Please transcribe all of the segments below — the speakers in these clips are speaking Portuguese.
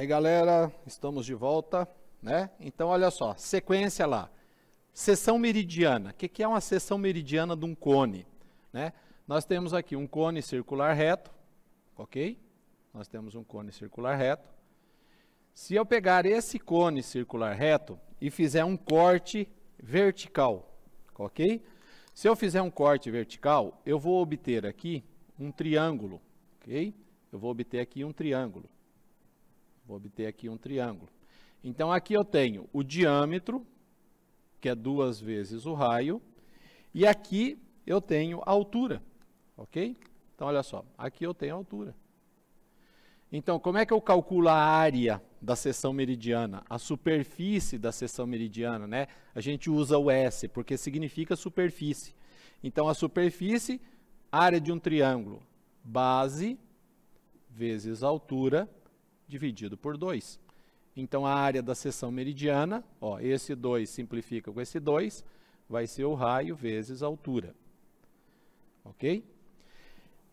Aí, galera, estamos de volta, né? Então, olha só, sequência lá. Seção meridiana. O que é uma seção meridiana de um cone? Né? Nós temos aqui um cone circular reto, ok? Nós temos um cone circular reto. Se eu pegar esse cone circular reto e fizer um corte vertical, ok? Se eu fizer um corte vertical, eu vou obter aqui um triângulo, ok? Eu vou obter aqui um triângulo. Vou obter aqui um triângulo. Então, aqui eu tenho o diâmetro, que é 2 vezes o raio, e aqui eu tenho a altura, ok? Então, olha só, aqui eu tenho a altura. Então, como é que eu calculo a área da seção meridiana? A superfície da seção meridiana, né? A gente usa o S, porque significa superfície. Então, a superfície, área de um triângulo, base vezes altura, dividido por 2. Então, a área da seção meridiana, ó, esse 2 simplifica com esse 2, vai ser o raio vezes a altura. Ok?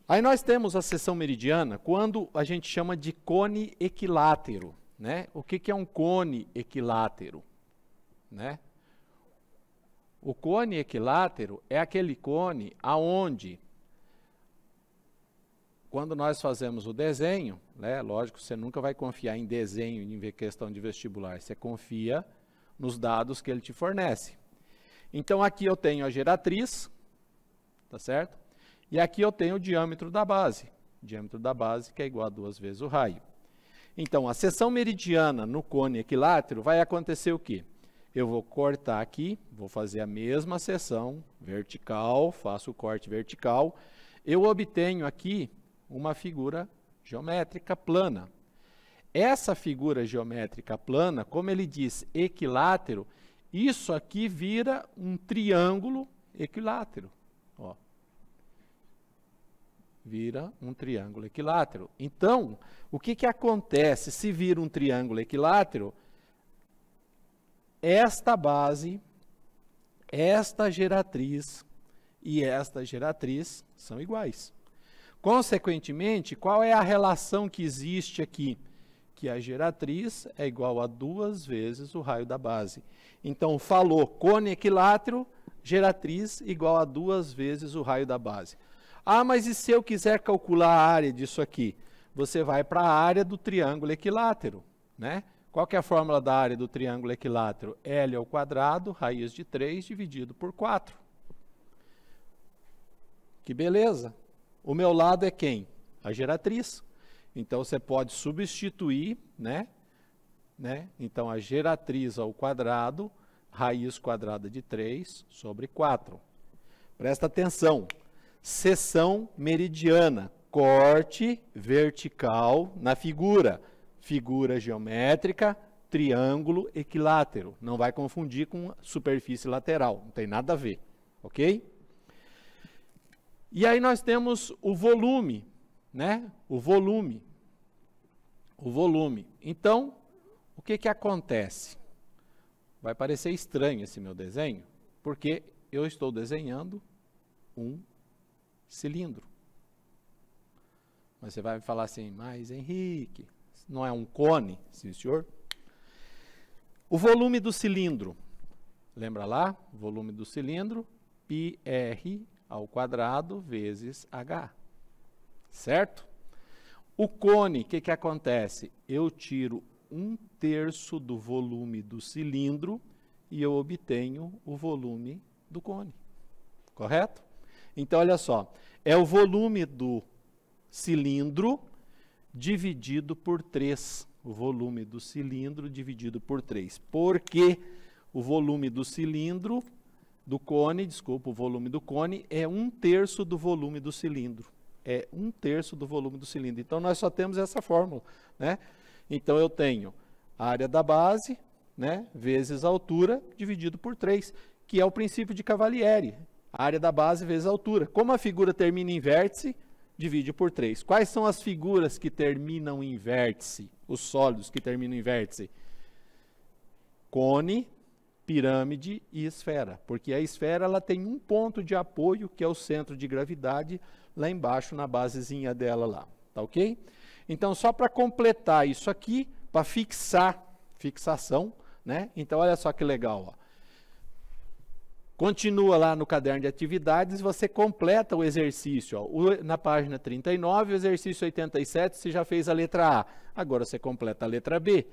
Aí nós temos a seção meridiana quando a gente chama de cone equilátero. Né? O que é um cone equilátero? Né? O cone equilátero é aquele cone aonde, quando nós fazemos o desenho, né, lógico, você nunca vai confiar em desenho, em questão de vestibular, você confia nos dados que ele te fornece. Então, aqui eu tenho a geratriz, tá certo? E aqui eu tenho o diâmetro da base que é igual a 2 vezes o raio. Então, a seção meridiana no cone equilátero vai acontecer o quê? Eu vou cortar aqui, vou fazer a mesma seção vertical, faço o corte vertical, eu obtenho aqui uma figura geométrica plana. Essa figura geométrica plana, como ele diz equilátero, isso aqui vira um triângulo equilátero. Ó. Vira um triângulo equilátero. Então, o que acontece se vira um triângulo equilátero? Esta base, esta geratriz e esta geratriz são iguais. Consequentemente, qual é a relação que existe aqui? Que a geratriz é igual a 2 vezes o raio da base. Então, falou cone equilátero, geratriz igual a 2 vezes o raio da base. Ah, mas e se eu quiser calcular a área disso aqui? Você vai para a área do triângulo equilátero, né? Qual que é a fórmula da área do triângulo equilátero? L ao quadrado, raiz de 3, dividido por 4. Que beleza! O meu lado é quem? A geratriz. Então, você pode substituir, né? Então, a geratriz ao quadrado, raiz quadrada de 3 sobre 4. Presta atenção. Seção meridiana, corte vertical na figura. Figura geométrica, triângulo equilátero. Não vai confundir com superfície lateral, não tem nada a ver, ok? E aí nós temos o volume, né? O volume. Então, o que acontece? Vai parecer estranho esse meu desenho, porque eu estou desenhando um cilindro. Mas você vai me falar assim, mas Henrique, não é um cone? Sim, senhor. O volume do cilindro, lembra lá? O volume do cilindro, πr ao quadrado vezes h, certo? O cone, o que acontece? Eu tiro 1/3 do volume do cilindro e eu obtenho o volume do cone, correto? Então, olha só, é o volume do cilindro dividido por 3. O volume do cilindro dividido por 3. Porque o volume do cilindro, do cone, desculpa, o volume do cone é 1/3 do volume do cilindro. É 1/3 do volume do cilindro. Então, nós só temos essa fórmula, né? Então, eu tenho a área da base, né, vezes a altura, dividido por 3, que é o princípio de Cavalieri. A área da base vezes a altura. Como a figura termina em vértice, divide por 3. Quais são as figuras que terminam em vértice? Os sólidos que terminam em vértice? Cone, pirâmide e esfera. Porque a esfera ela tem um ponto de apoio, que é o centro de gravidade, lá embaixo na basezinha dela lá. Tá ok? Então, só para completar isso aqui, para fixação, né? Então, olha só que legal, ó. Continua lá no caderno de atividades, você completa o exercício, ó. Na página 39, o exercício 87, você já fez a letra A. Agora você completa a letra B.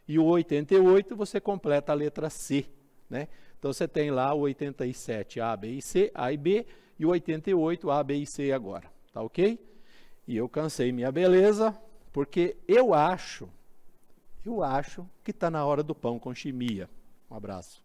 E o 88, você completa a letra C, né? Então, você tem lá o 87, A, B e C, A e B, e o 88, A, B e C agora, tá ok? E eu cansei minha beleza, porque eu acho que está na hora do pão com chimia. Um abraço.